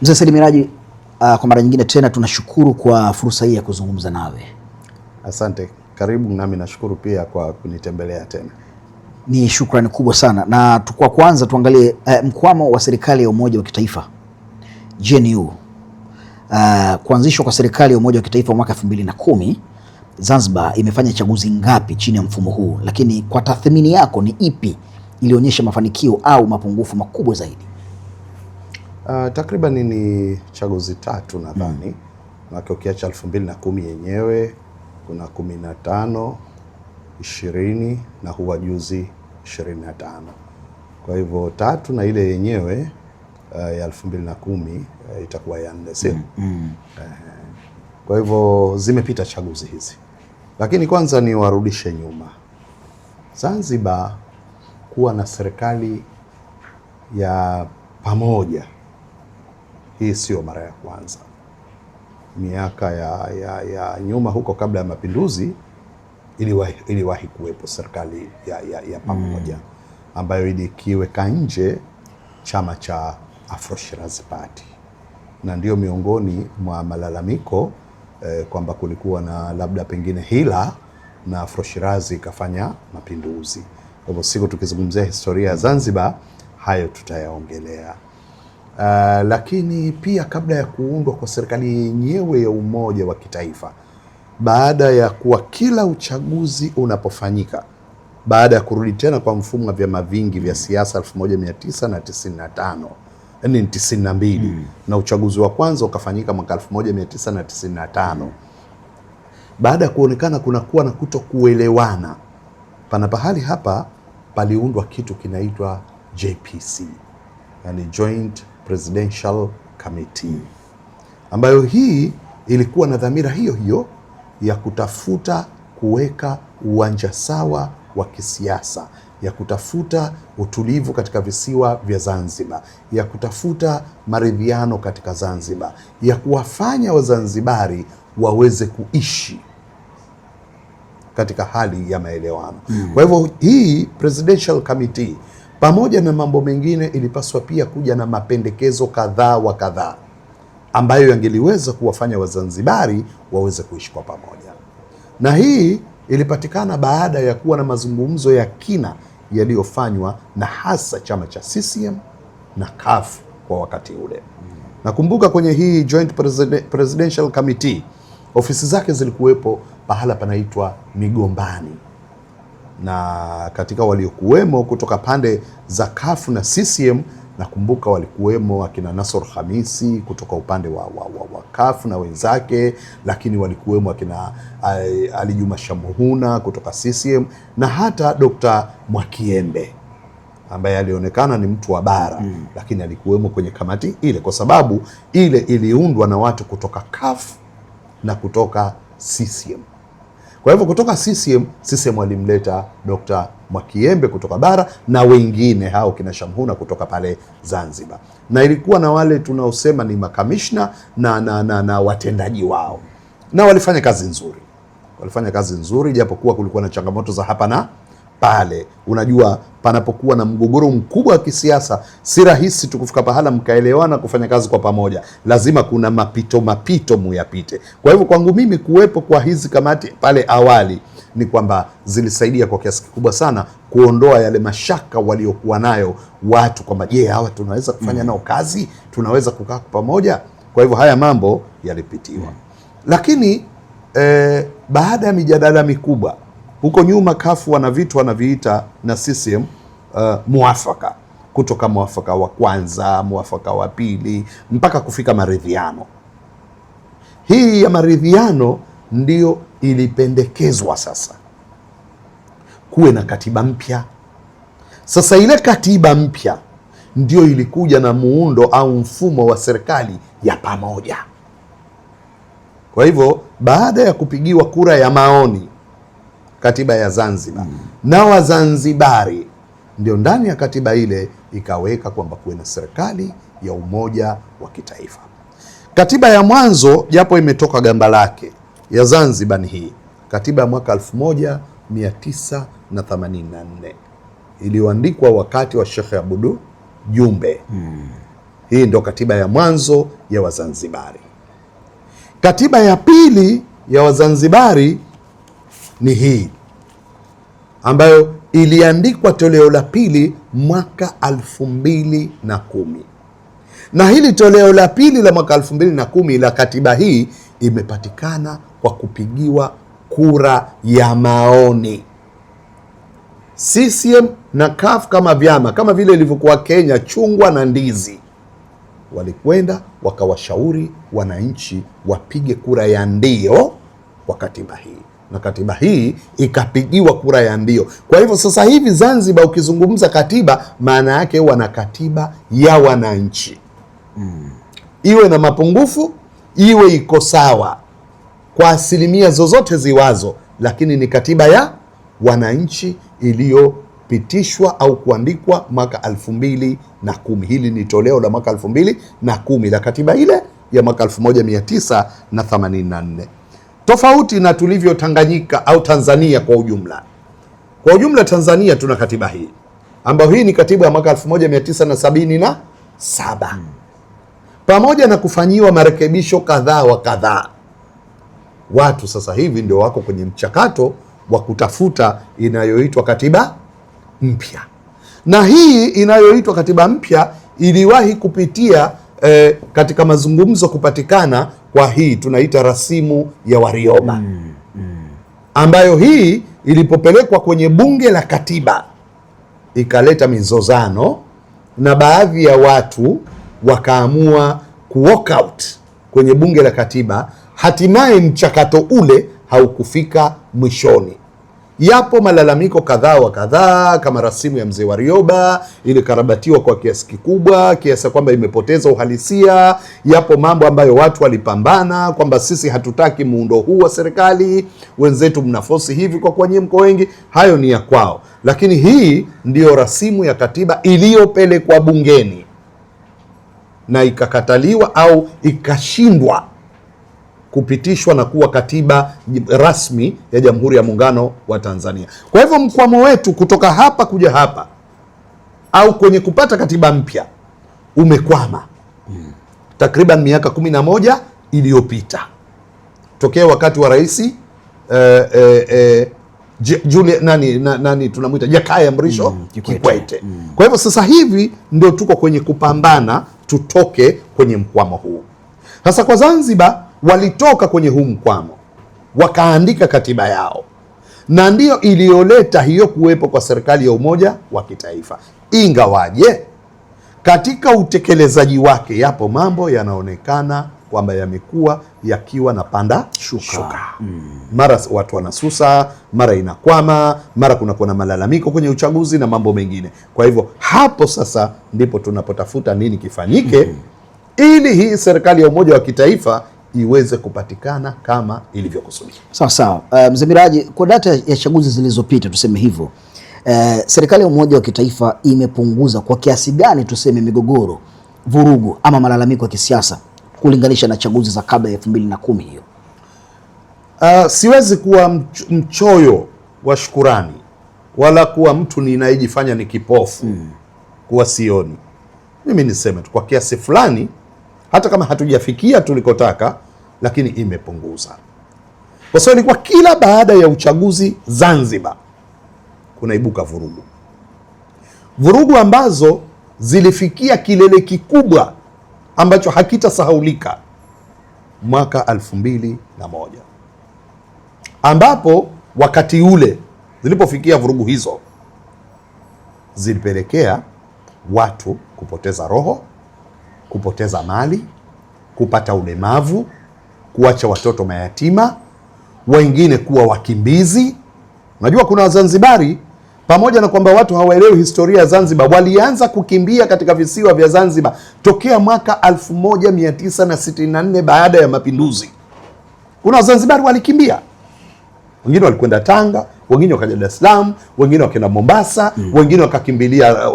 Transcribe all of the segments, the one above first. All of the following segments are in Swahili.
Mzee Said Miraji, kwa mara nyingine tena tunashukuru kwa fursa hii ya kuzungumza nawe. Asante, karibu, nami nashukuru pia kwa kunitembelea tena. Ni shukrani kubwa sana, na kwa kwanza tuangalie mkwamo wa serikali ya umoja wa kitaifa GNU. Kuanzishwa kwa serikali ya umoja wa kitaifa mwaka 2010, Zanzibar imefanya chaguzi ngapi chini ya mfumo huu? Lakini kwa tathmini yako ni ipi ilionyesha mafanikio au mapungufu makubwa zaidi? Takriban ni chaguzi 3 nadhani. Mwaka ukiacha 2010 yenyewe kuna 15, 20 na huwa juzi 25. Kwa hivyo 3 na ile yenyewe ya 2010 itakuwa ya 4, sio? Kwa hivyo zimepita chaguzi hizi. Lakini kwanza ni warudishe nyuma. Zanzibar kuwa na serikali ya pamoja, hii sio mara ya kwanza. Miaka ya nyuma huko kabla ya mapinduzi iliwahi kuwepo serikali ya pamoja ambayo ilikiweka nje chama cha Afro Shirazi Party, na ndio miongoni mwa malalamiko kwamba kulikuwa na labda pengine hila na Afro Shirazi ikafanya mapinduzi. Kwa hivyo siku tukizungumzia historia ya Zanzibar hayo tutayaongelea. Lakini pia kabla ya kuundwa kwa serikali yenyewe ya umoja wa kitaifa, baada ya kuwa kila uchaguzi unapofanyika, baada ya kurudi tena kwa mfumo wa vyama vingi vya siasa 1995, yani 92, na uchaguzi wa kwanza ukafanyika mwaka 1995, baada ya kuonekana kunakuwa na kutokuelewana, pana pahali hapa paliundwa kitu kinaitwa JPC, yani Joint Presidential Committee, ambayo hii ilikuwa na dhamira hiyo hiyo ya kutafuta kuweka uwanja sawa wa kisiasa, ya kutafuta utulivu katika visiwa vya Zanzibar, ya kutafuta maridhiano katika Zanzibar, ya kuwafanya Wazanzibari waweze kuishi katika hali ya maelewano. Kwa hivyo hii Presidential Committee pamoja na mambo mengine ilipaswa pia kuja na mapendekezo kadhaa wa kadhaa ambayo yangeliweza kuwafanya Wazanzibari waweze kuishi kwa pamoja. Na hii ilipatikana baada ya kuwa na mazungumzo ya kina yaliyofanywa na hasa chama cha CCM na CUF kwa wakati ule. Nakumbuka kwenye hii Joint Presidential Committee ofisi zake zilikuwepo pahala panaitwa Migombani, na katika waliokuwemo kutoka pande za CUF na CCM, nakumbuka walikuwemo akina Nasor Hamisi kutoka upande wa CUF na wenzake, lakini walikuwemo akina Ali Juma Shamuhuna kutoka CCM na hata Dr. Mwakiembe ambaye alionekana ni mtu wa bara, lakini alikuwemo kwenye kamati ile kwa sababu ile iliundwa na watu kutoka CUF na kutoka CCM. Kwa hivyo kutoka CCM walimleta Dr. Mwakiembe kutoka bara na wengine hao kina Shamhuna kutoka pale Zanzibar, na ilikuwa na wale tunaosema ni makamishna na watendaji wao, na walifanya kazi nzuri japokuwa kulikuwa na changamoto za hapa na pale. Unajua, panapokuwa na mgogoro mkubwa wa kisiasa si rahisi tu kufika pahala mkaelewana kufanya kazi kwa pamoja, lazima kuna mapito muyapite. Kwa hivyo kwangu mimi kuwepo kwa hizi kamati pale awali ni kwamba zilisaidia kwa kiasi kikubwa sana kuondoa yale mashaka waliokuwa nayo watu kwamba je, hawa tunaweza kufanya nao kazi, tunaweza kukaa kwa pamoja. Kwa hivyo haya mambo yalipitiwa. Lakini baada ya mijadala mikubwa huko nyuma, CUF wana vitu wanaviita na CCM muafaka, kutoka muafaka wa kwanza, muafaka wa pili, mpaka kufika maridhiano. Hii ya maridhiano ndio ilipendekezwa sasa kuwe na katiba mpya. Sasa ile katiba mpya ndio ilikuja na muundo au mfumo wa serikali ya pamoja. Kwa hivyo baada ya kupigiwa kura ya maoni katiba ya Zanzibar na Wazanzibari, ndio ndani ya katiba ile ikaweka kwamba kuwe na serikali ya umoja wa kitaifa. Katiba ya mwanzo japo imetoka gamba lake ya Zanzibar ni hii katiba ya mwaka 1984 iliyoandikwa wakati wa Sheikh Abudu Jumbe. Hii ndio katiba ya mwanzo ya Wazanzibari. Katiba ya pili ya Wazanzibari ni hii ambayo iliandikwa toleo la pili mwaka 2010, na hili toleo la pili la mwaka 2010 la katiba hii imepatikana kwa kupigiwa kura ya maoni. CCM na CUF kama vyama, kama vile ilivyokuwa Kenya chungwa na ndizi, walikwenda wakawashauri wananchi wapige kura ya ndio kwa katiba hii, na katiba hii ikapigiwa kura ya ndio. Kwa hivyo sasa hivi Zanzibar ukizungumza katiba, maana yake wana katiba ya wananchi, iwe na mapungufu, iwe iko sawa kwa asilimia zozote ziwazo, lakini ni katiba ya wananchi iliyopitishwa au kuandikwa mwaka 2010. Hili ni toleo la mwaka 2010 la katiba ile ya mwaka 1984. Tofauti na tulivyo Tanganyika au Tanzania kwa ujumla. Kwa ujumla Tanzania tuna katiba hii ambayo hii ni katiba ya mwaka 1977 pamoja na kufanyiwa marekebisho kadhaa wa kadhaa. Watu sasa hivi ndio wako kwenye mchakato wa kutafuta inayoitwa katiba mpya, na hii inayoitwa katiba mpya iliwahi kupitia katika mazungumzo kupatikana kwa hii tunaita rasimu ya Warioba, ambayo hii ilipopelekwa kwenye bunge la katiba ikaleta mizozano na baadhi ya watu wakaamua walk out kwenye bunge la katiba. Hatimaye mchakato ule haukufika mwishoni. Yapo malalamiko kadhaa wa kadhaa, kama rasimu ya mzee Warioba ilikarabatiwa kwa kiasi kikubwa kiasi kwamba imepoteza uhalisia. Yapo mambo ambayo watu walipambana kwamba sisi hatutaki muundo huu wa serikali, wenzetu mnafosi hivi kwa kuwa nyinyi mko wengi. Hayo ni ya kwao, lakini hii ndiyo rasimu ya katiba iliyopelekwa bungeni na ikakataliwa au ikashindwa kupitishwa na kuwa katiba rasmi ya Jamhuri ya Muungano wa Tanzania. Kwa hivyo mkwamo wetu kutoka hapa kuja hapa au kwenye kupata katiba mpya umekwama takriban miaka 11 iliyopita tokea wakati wa Rais tunamuita Jakaya Mrisho Kikwete. Kwa hivyo sasa hivi ndio tuko kwenye kupambana tutoke kwenye mkwamo huu. Sasa kwa Zanzibar walitoka kwenye huu mkwamo wakaandika katiba yao, na ndiyo iliyoleta hiyo kuwepo kwa serikali ya umoja wa kitaifa. Ingawaje katika utekelezaji wake yapo mambo yanaonekana kwamba yamekuwa yakiwa na panda shuka. Mara watu wanasusa, mara inakwama, mara kunakuwa na malalamiko kwenye uchaguzi na mambo mengine. Kwa hivyo hapo sasa ndipo tunapotafuta nini kifanyike ili hii serikali ya umoja wa kitaifa iweze kupatikana kama ilivyokusudiwa. Sawa sawa. Mzee Miraji, kwa data ya chaguzi zilizopita tuseme hivyo, serikali ya umoja wa kitaifa imepunguza kwa kiasi gani tuseme migogoro, vurugu ama malalamiko ya kisiasa kulinganisha na chaguzi za kabla ya 2010 hiyo? Siwezi kuwa mchoyo wa shukurani wala kuwa mtu ninayejifanya ni kipofu kuwa sioni. Mimi niseme tu kwa kiasi fulani, hata kama hatujafikia tulikotaka, lakini imepunguza. Kwa sababu ilikuwa kila baada ya uchaguzi Zanzibar kunaibuka vurugu ambazo zilifikia kilele kikubwa ambacho hakitasahaulika mwaka 2001, ambapo wakati ule zilipofikia vurugu hizo zilipelekea watu kupoteza roho, kupoteza mali, kupata ulemavu, kuacha watoto mayatima, wengine kuwa wakimbizi. Unajua kuna Wazanzibari pamoja na kwamba watu hawaelewi historia ya Zanzibar, walianza kukimbia katika visiwa vya Zanzibar tokea mwaka 1964 baada ya mapinduzi. Kuna Wazanzibari walikimbia, wengine walikwenda Tanga, wengine wakaja Dar es Salaam, wengine wakaenda Mombasa, wengine wakakimbilia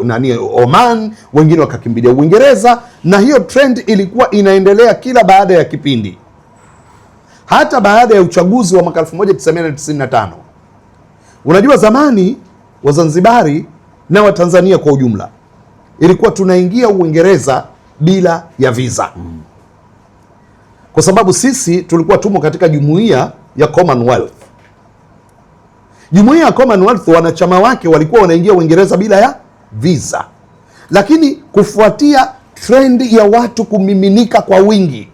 Oman, wengine wakakimbilia Uingereza, na hiyo trend ilikuwa inaendelea kila baada ya kipindi. Hata baada ya uchaguzi wa mwaka 1995. Unajua zamani Wazanzibari na Watanzania kwa ujumla ilikuwa tunaingia Uingereza bila ya visa. Kwa sababu sisi tulikuwa tumo katika jumuiya ya Commonwealth. Jumuiya ya Commonwealth, wanachama wake walikuwa wanaingia Uingereza bila ya visa, lakini kufuatia trendi ya watu kumiminika kwa wingi,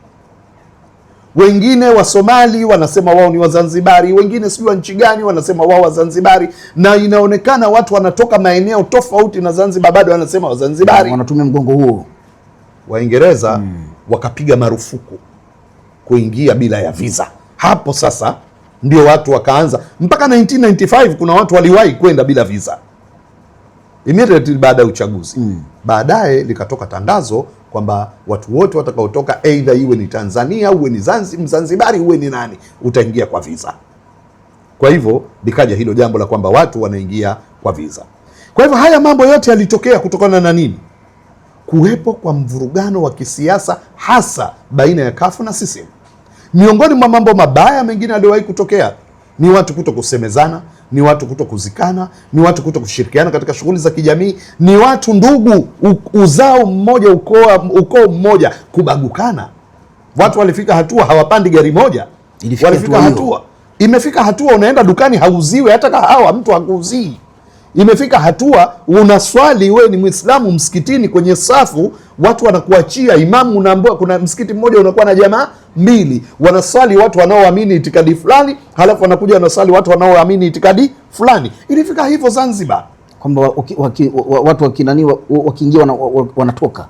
wengine wa Somali wanasema wao ni Wazanzibari, wengine sijui wa nchi gani wanasema wao Wazanzibari, na inaonekana watu wanatoka maeneo tofauti na Zanzibar bado wanasema Wazanzibari, wanatumia mgongo huo. Waingereza wakapiga marufuku kuingia bila ya visa. Hapo sasa ndio watu wakaanza, mpaka 1995 kuna watu waliwahi kwenda bila visa immediately baada ya uchaguzi. Baadaye likatoka tangazo kwamba watu wote watakaotoka, aidha iwe ni Tanzania, uwe ni Mzanzibari, uwe ni nani, utaingia kwa visa. Kwa hivyo likaja hilo jambo la kwamba watu wanaingia kwa visa. Kwa hivyo haya mambo yote yalitokea kutokana na nini? Kuwepo kwa mvurugano wa kisiasa, hasa baina ya CUF na CCM. Miongoni mwa mambo mabaya mengine yaliyowahi kutokea ni watu kuto kusemezana, ni watu kuto kuzikana, ni watu kuto kushirikiana katika shughuli za kijamii, ni watu ndugu uzao mmoja, ukoo mmoja kubagukana. Watu walifika hatua hawapandi gari moja. Imefika hatua unaenda dukani hauziwe hata kahawa, mtu hakuuzii. Imefika hatua unaswali, wewe ni Muislamu, msikitini kwenye safu watu wanakuachia, imamu unaambiwa, kuna msikiti mmoja unakuwa na jamaa mbili wanaswali, watu wanaoamini itikadi fulani, halafu wanakuja wanaswali watu wanaoamini itikadi fulani. Ilifika hivyo Zanzibar kwamba watu wakiingia wanatoka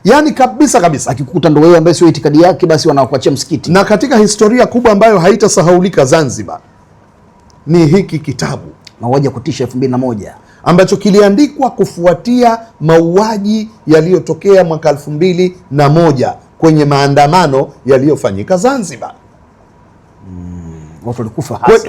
yani kabisa kabisa, akikukuta ndio wewe ambaye sio itikadi yake, basi wanakuachia msikiti. Na katika historia kubwa ambayo haitasahaulika Zanzibar ni hiki kitabu Mauaji ya Kutisha 2001 ambacho kiliandikwa kufuatia mauaji yaliyotokea mwaka 2001 kwenye maandamano yaliyofanyika Zanzibar.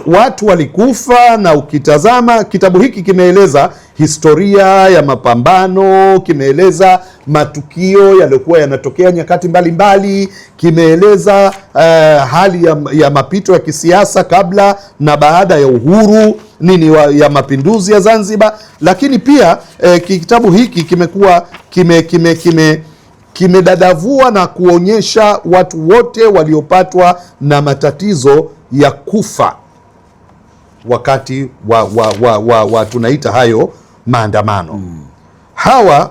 Watu walikufa, na ukitazama kitabu hiki kimeeleza historia ya mapambano, kimeeleza matukio yaliyokuwa yanatokea nyakati mbalimbali, kimeeleza hali ya mapito ya kisiasa kabla na baada ya uhuru ya mapinduzi ya Zanzibar. Lakini pia kitabu hiki kimekuwa kimedadavua na kuonyesha watu wote waliopatwa na matatizo ya kufa wakati wa tunaita hayo maandamano. Hawa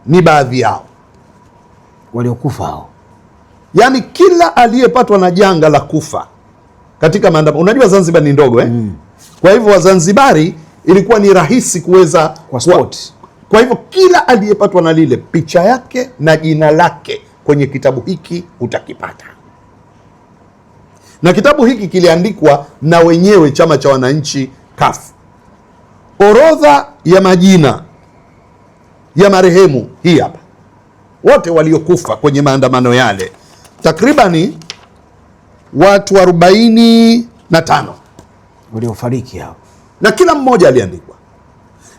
ni baadhi yao waliokufa hao, yaani kila aliyepatwa na janga la kufa katika maandamano. Unajua Zanzibar ni ndogo kwa hivyo Wazanzibari ilikuwa ni rahisi kuweza kwa hivyo kila aliyepatwa na lile, picha yake na jina lake kwenye kitabu hiki utakipata. Na kitabu hiki kiliandikwa na wenyewe chama cha wananchi CUF. Orodha ya majina ya marehemu hii hapa, wote waliokufa kwenye maandamano yale, takribani watu 45 waliofariki hao, na kila mmoja aliandikwa.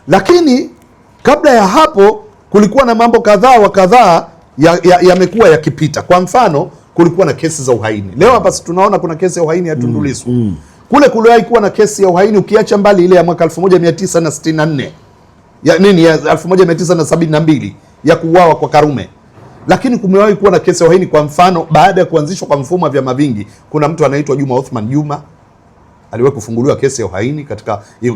Lakini kabla ya hapo kulikuwa na mambo kadhaa wa kadhaa yamekuwa yakipita. Kwa mfano, kulikuwa na kesi za uhaini. Leo hapa tunaona kuna kesi ya uhaini ya Tundu Lissu. Kule kuliwahi kuwa na kesi ya uhaini, ukiacha mbali ile ya mwaka 1964 ya 1972 ya kuuawa kwa Karume, lakini kumewahi kuwa na kesi ya uhaini. Kwa mfano, baada ya kuanzishwa kwa mfumo wa vyama vingi, kuna mtu anaitwa Juma Othman Juma aliwahi kufunguliwa kesi ya uhaini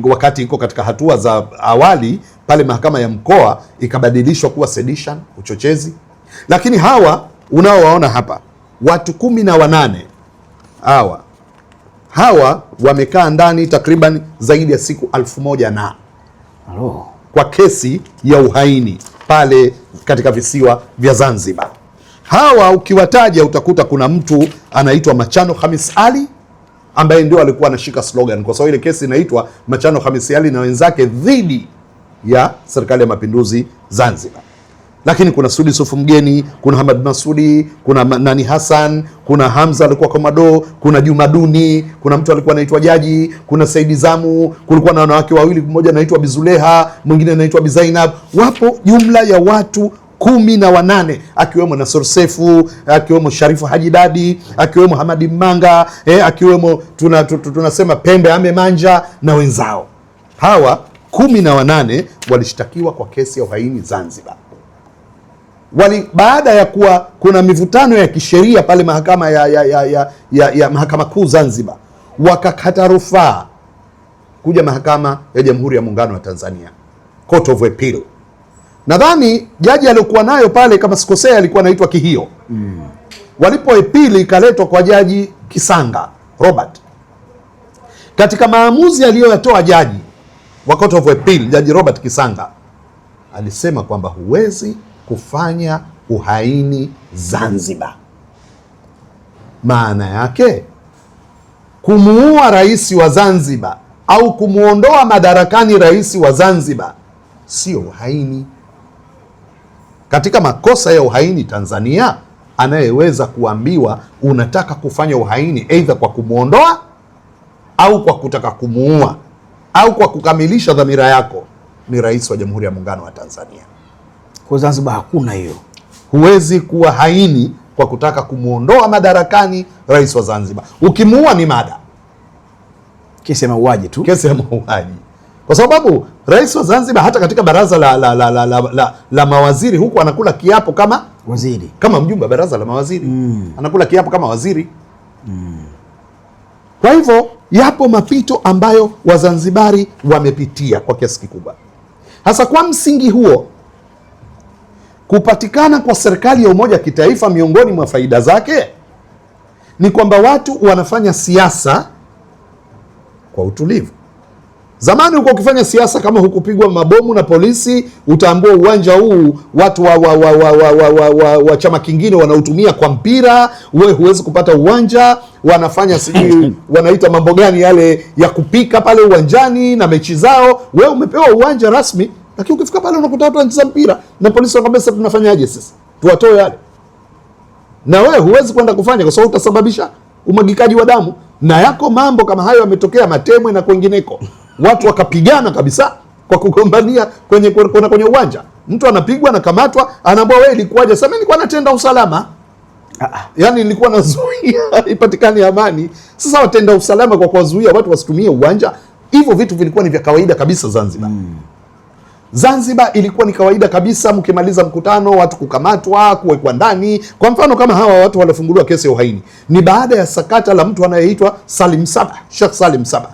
wakati iko katika hatua za awali pale mahakama ya mkoa ikabadilishwa kuwa sedition, uchochezi. Lakini hawa unaowaona hapa, watu 18 hawa wamekaa ndani takriban zaidi ya siku 1000 na kwa kesi ya uhaini pale katika visiwa vya Zanzibar. Hawa ukiwataja utakuta kuna mtu anaitwa Machano Khamis Ali ambaye ndio alikuwa anashika slogan, kwa sababu ile kesi inaitwa Machano Khamis Ali na wenzake dhidi ya serikali ya mapinduzi Zanzibar. Lakini kuna Sudi Sufu Mgeni, kuna Hamad Masudi, kuna Nani Hassan, kuna Hamza alikuwa komado, kuna Juma Duni, kuna mtu alikuwa anaitwa Jaji, kuna Saidi Zamu, kulikuwa na wanawake wawili, mmoja anaitwa Bizuleha, mwingine anaitwa Bizainab. Wapo jumla ya watu 18 akiwemo Nasor Sefu, akiwemo Sharifu Haji Dadi, akiwemo Hamadi Mmanga, akiwemo tunasema Pembe Ame Manja na wenzao. Hawa 18 walishtakiwa kwa kesi ya uhaini Zanzibar. baada ya kuwa kuna mivutano ya kisheria pale mahakama ya mahakama kuu Zanzibar, wakakata rufaa kuja mahakama ya Jamhuri ya Muungano wa Tanzania, Court of Appeal. Nadhani jaji aliyokuwa nayo pale, kama sikosea, alikuwa anaitwa Kihio. Walipo appeal ikaletwa kwa Jaji Kisanga Robert. Katika maamuzi aliyoyatoa jaji wa Court of Appeal, Jaji Robert Kisanga alisema kwamba huwezi kufanya uhaini Zanzibar. Maana yake kumuua rais wa Zanzibar au kumuondoa madarakani rais wa Zanzibar sio uhaini. Katika makosa ya uhaini Tanzania, anayeweza kuambiwa unataka kufanya uhaini aidha kwa kumuondoa au kwa kutaka kumuua au kwa kukamilisha dhamira yako ni rais wa Jamhuri ya Muungano wa Tanzania. Kwa Zanzibar hakuna hiyo. Huwezi kuwa haini kwa kutaka kumuondoa madarakani rais wa Zanzibar. Ukimuua ni mada, kesi ya mauaji tu, kesi ya mauaji, kwa sababu rais wa Zanzibar hata katika baraza la mawaziri huku anakula kiapo kama waziri, kama mjumbe wa baraza la mawaziri anakula kiapo kama waziri. Kwa hivyo yapo mapito ambayo Wazanzibari wamepitia kwa kiasi kikubwa. Hasa kwa msingi huo, kupatikana kwa serikali ya umoja wa kitaifa, miongoni mwa faida zake ni kwamba watu wanafanya siasa kwa utulivu. Zamani huko ukifanya siasa, kama hukupigwa mabomu na polisi, utaambua uwanja huu watu wa chama kingine wanautumia kwa mpira, wewe huwezi kupata uwanja. Wanafanya sijui wanaita mambo gani yale ya kupika pale uwanjani na mechi zao, wewe umepewa uwanja rasmi, lakini ukifika pale unakuta watu wanacheza mpira na polisi wanakwambia sasa tunafanyaje sisi? Tuwatoe yale. Na wewe huwezi kwenda kufanya kwa sababu utasababisha umwagikaji wa damu. Na yako mambo kama hayo yametokea Matemwe na kwengineko. Watu wakapigana kabisa kwa kugombania kwenye uwanja. Mtu anapigwa na kamatwa, anaambia wewe ilikuwaje? Sasa mimi nilikuwa natenda usalama. Yaani nilikuwa nazuia ipatikane amani. Sasa watenda usalama kwa kuwazuia watu wasitumie uwanja. Hivyo vitu vilikuwa ni vya kawaida kabisa Zanzibar. Zanzibar ilikuwa ni kawaida kabisa, mkimaliza mkutano watu kukamatwa, kuwekwa ndani. Kwa mfano kama hawa watu walifunguliwa kesi ya uhaini ni baada ya sakata la mtu anayeitwa Salim Saba, Sheikh Salim Saba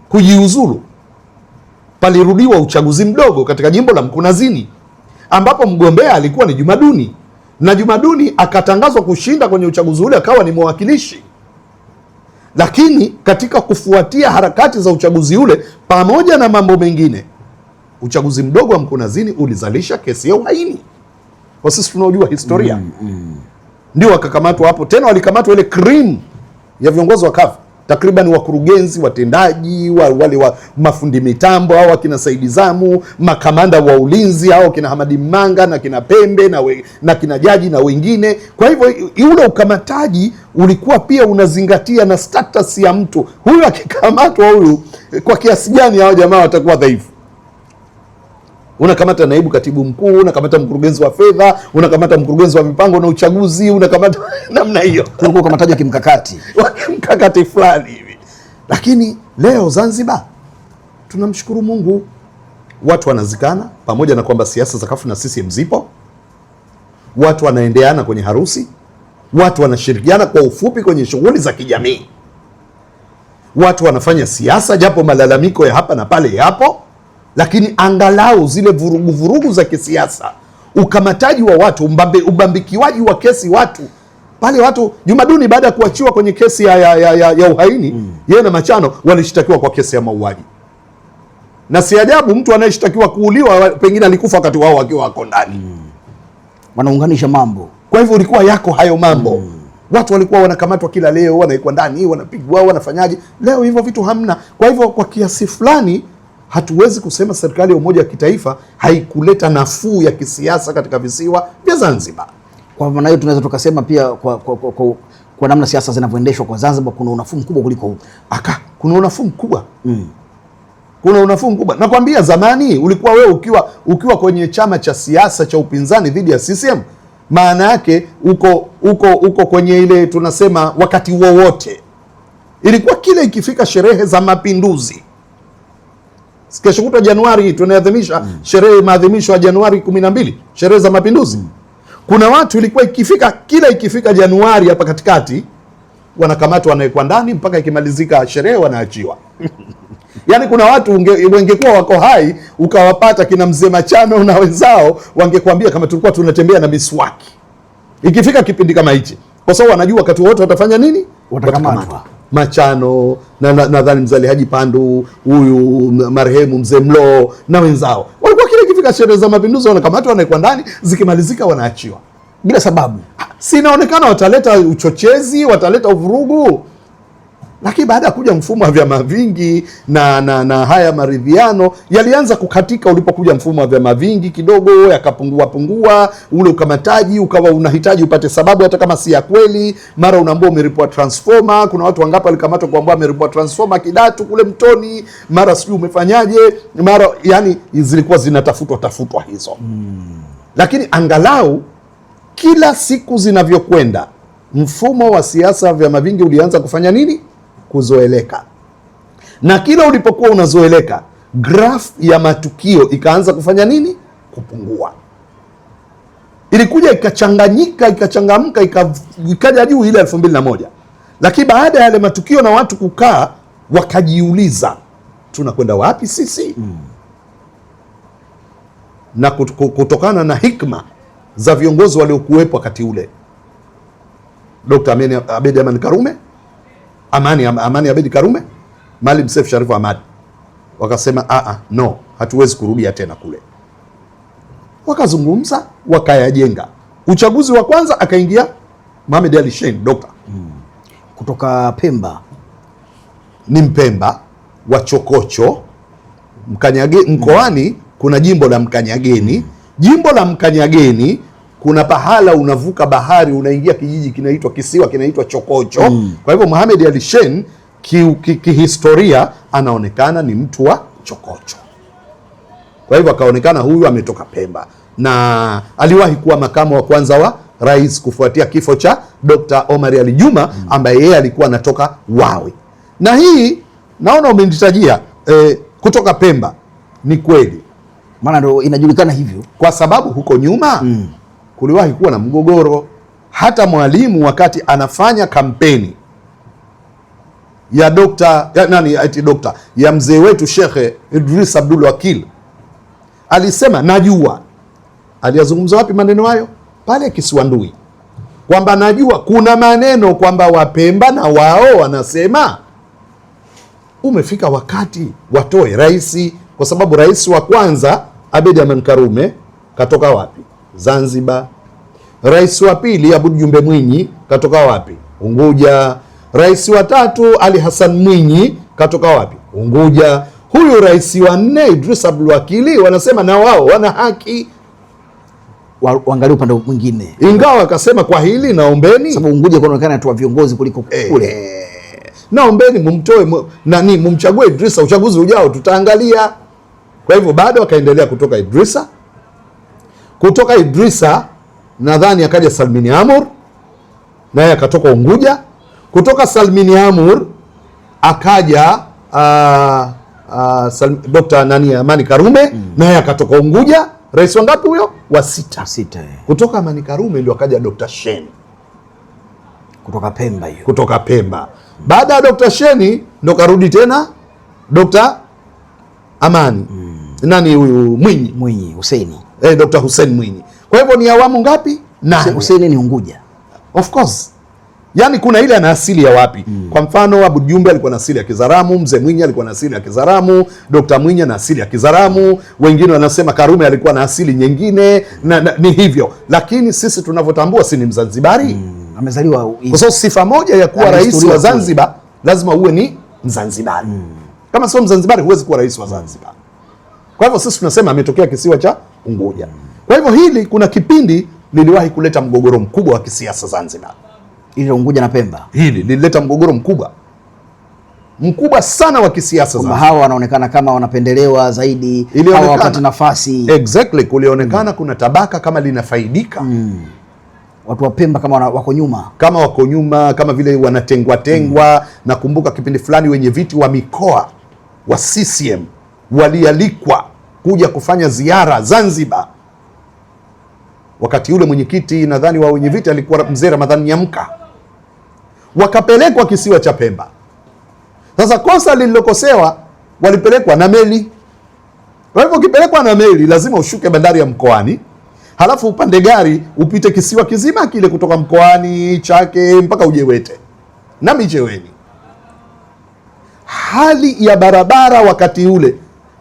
kujiuzulu. Palirudiwa uchaguzi mdogo katika jimbo la Mkunazini ambapo mgombea alikuwa ni Jumaduni, na Jumaduni akatangazwa kushinda kwenye uchaguzi ule, akawa ni mwakilishi. Lakini katika kufuatia harakati za uchaguzi ule pamoja na mambo mengine, uchaguzi mdogo wa Mkunazini ulizalisha kesi ya uhaini. Kwa sisi tunaojua historia, ndio wakakamatwa hapo. Tena walikamatwa ile cream ya viongozi wa CUF, takriban wakurugenzi watendaji, wale wa mafundi mitambo au akina Saidi Zamu, makamanda wa ulinzi au kina Hamadi Manga na kina Pembe na kina Jaji na wengine. Kwa hivyo ule ukamataji ulikuwa pia unazingatia na status ya mtu huyu. Akikamatwa huyu, kwa kiasi gani hao jamaa watakuwa dhaifu. Unakamata naibu katibu mkuu, unakamata mkurugenzi wa fedha, unakamata mkurugenzi wa mipango na uchaguzi, unakamata namna hiyo. Kulikuwa ukamataji wa kimkakati, mkakati fulani hivi. Lakini leo Zanzibar tunamshukuru Mungu, watu wanazikana, pamoja na kwamba siasa za CUF na CCM zipo, watu wanaendeana kwenye harusi, watu wanashirikiana kwa ufupi kwenye shughuli za kijamii, watu wanafanya siasa japo malalamiko ya hapa na pale yapo, lakini angalau zile vurugu za kisiasa, ukamataji wa watu, ubambikiwaji wa kesi watu pale. Watu Jumaduni baada ya kuachiwa kwenye kesi ya uhaini, yeye na Machano walishtakiwa kwa kesi ya mauaji. Na si ajabu mtu anayeshtakiwa kuuliwa pengine alikufa wakati wao wakiwa wako ndani. Wanaunganisha mambo. Kwa hivyo ulikuwa yako hayo mambo. Watu walikuwa wanakamatwa kila leo, wanaikwa ndani, wanapigwa, wanafanyaje. Leo hivyo vitu hamna. Kwa hivyo kwa kiasi fulani hatuwezi kusema serikali ya umoja wa kitaifa haikuleta nafuu ya kisiasa katika visiwa vya Zanzibar. Kwa maana hiyo tunaweza tukasema pia kwa namna siasa zinavyoendeshwa kwa Zanzibar kuna unafuu mkubwa kuliko huko. Kuna unafuu mkubwa. Kuna unafuu mkubwa. Nakwambia zamani ulikuwa wewe ukiwa kwenye chama cha siasa cha upinzani dhidi ya CCM, maana yake uko kwenye ile tunasema wakati wowote. Ilikuwa kile ikifika sherehe za mapinduzi. Kesho kutwa Januari tunaadhimisha sherehe maadhimisho ya Januari 12, sherehe za mapinduzi. Kuna watu ilikuwa ikifika Januari hapa katikati wanakamatwa, wanawekwa ndani mpaka ikimalizika sherehe wanaachiwa. Yaani kuna watu wangekuwa wako hai ukawapata kina Mzee Machano na wenzao, wangekuambia kama tulikuwa tunatembea na miswaki ikifika kipindi kama hichi, kwa sababu wanajua wakati wote watafanya nini, watakamatwa. Machano na nadhani Mzee Haji Pandu, huyu marehemu Mzee Mlo na wenzao walikuwa kile ikifika sherehe za Mapinduzi wanakamatwa, wanawekwa ndani, zikimalizika wanaachiwa bila sababu. Si inaonekana wataleta uchochezi, wataleta uvurugu. Lakini baada ya kuja mfumo wa vyama vingi na haya maridhiano yalianza kukatika. Ulipokuja mfumo wa vyama vingi kidogo yakapungua, ule ukamataji ukawa unahitaji upate sababu hata kama si ya kweli. Mara unaambia umeripua transformer, kuna watu wangapi walikamatwa kwa ambao ameripua transformer Kidatu kule Mtoni, mara sijui umefanyaje, mara yani zilikuwa zinatafutwa hizo. Lakini angalau kila siku zinavyokwenda mfumo wa siasa vyama vingi ulianza kufanya nini? Kuzoeleka. Na kila ulipokuwa unazoeleka, graph ya matukio ikaanza kufanya nini? Kupungua. Ilikuja ikachanganyika, ikachangamka, ikaja juu ile 2001. Lakini baada ya yale matukio na watu kukaa wakajiuliza, tunakwenda wapi sisi? Na kutokana na hikma za viongozi waliokuwepo wakati ule, Dr. Abeid Amani Karume, Amani Abeid Karume, Maalim Seif Sharif Hamad, wakasema no, hatuwezi kurudia tena kule. Wakazungumza, wakayajenga. Uchaguzi wa kwanza akaingia Mohamed Ali Shein Dr. kutoka Pemba, ni Mpemba wa Chokocho mkoani. Kuna jimbo la Mkanyageni. Jimbo la Mkanyageni kuna pahala unavuka bahari unaingia kijiji kinaitwa kisiwa kinaitwa Chokocho. Kwa hivyo Mohamed Ali Shein kihistoria anaonekana ni mtu wa Chokocho. Kwa hivyo akaonekana huyu ametoka Pemba, na aliwahi kuwa makamu wa kwanza wa rais kufuatia kifo cha Dr. Omar Ali Juma ambaye yeye alikuwa anatoka Wawe. Na hii naona umenitajia kutoka Pemba, ni kweli, maana ndio inajulikana hivyo, kwa sababu huko nyuma kuliwahi kuwa na mgogoro. Hata Mwalimu wakati anafanya kampeni ya ya mzee wetu Sheikh Idris Abdul Wakil, alisema najua, aliyazungumza wapi maneno hayo? Pale Kisiwandui, kwamba najua kuna maneno kwamba Wapemba na wao wanasema umefika wakati watoe rais, kwa sababu rais wa kwanza Abeid Amani Karume katoka wapi? Zanzibar. Rais wa pili Aboud Jumbe Mwinyi katoka wapi? Unguja. Rais wa tatu Ali Hassan Mwinyi katoka wapi? Unguja. Huyu rais wa nne Idris Abdul Wakili wanasema na wao wana haki waangalie upande mwingine, ingawa akasema kwa hili naombeni, sababu Unguja kunaonekana tu viongozi kuliko kule, naombeni mumtoe mumchague Idrisa, uchaguzi ujao tutaangalia. Kwa hivyo bado akaendelea kutoka Idrisa nadhani akaja Salmini Amur, naye akatoka Unguja. Kutoka Salmini Amur akaja Dr. Amani Karume, naye akatoka Unguja. Rais wangapi huyo? Wa sita. Kutoka Amani Karume ndio akaja Dr. Shein kutoka Pemba hiyo. Kutoka Pemba. Baada ya Dr. Shein ndo karudi tena Dr. Amani. Nani huyu? Mwinyi Hussein. Dr. Hussein Mwinyi. Kwa hivyo ni awamu ngapi? Nane. Hussein ni Unguja. Of course. Yaani kuna ile ana asili ya wapi? Kwa mfano Aboud Jumbe alikuwa na asili ya Kizaramu, Mzee Mwinyi alikuwa na asili ya Kizaramu, Dr. Mwinyi na asili ya Kizaramu, wengine wanasema Karume alikuwa na asili nyingine ni hivyo. Lakini sisi tunavyotambua si ni Mzanzibari. Amezaliwa kwa sababu sifa moja ya kuwa rais wa Zanzibar lazima uwe ni Mzanzibari. Kama sio Mzanzibari huwezi kuwa rais wa Zanzibar. Kwa hivyo sisi tunasema ametokea kisiwa cha Unguja. Kwa hivyo hili kuna kipindi liliwahi kuleta mgogoro mkubwa wa kisiasa Zanzibar. Ile Unguja na Pemba. Hili lilileta mgogoro mkubwa sana wa kisiasa Zanzibar. Hawa wanaonekana kama wanapendelewa zaidi, hawa wapate nafasi. Exactly, kulionekana kuna tabaka kama linafaidika. Watu wa Pemba kama wako nyuma. Kama vile wanatengwa. Nakumbuka kipindi fulani wenye viti wa mikoa wa CCM walialikwa kuja kufanya ziara Zanzibar. wakati ule mwenyekiti nadhani wa wenyeviti alikuwa mzee Ramadhani Nyamka, wakapelekwa kisiwa cha Pemba. Sasa kosa lililokosewa, walipelekwa na meli. Kwa hivyo ukipelekwa na meli lazima ushuke bandari ya Mkoani, halafu upande gari upite kisiwa kizima kile kutoka Mkoani, Chake mpaka uje Wete na Micheweni. Hali ya barabara wakati ule,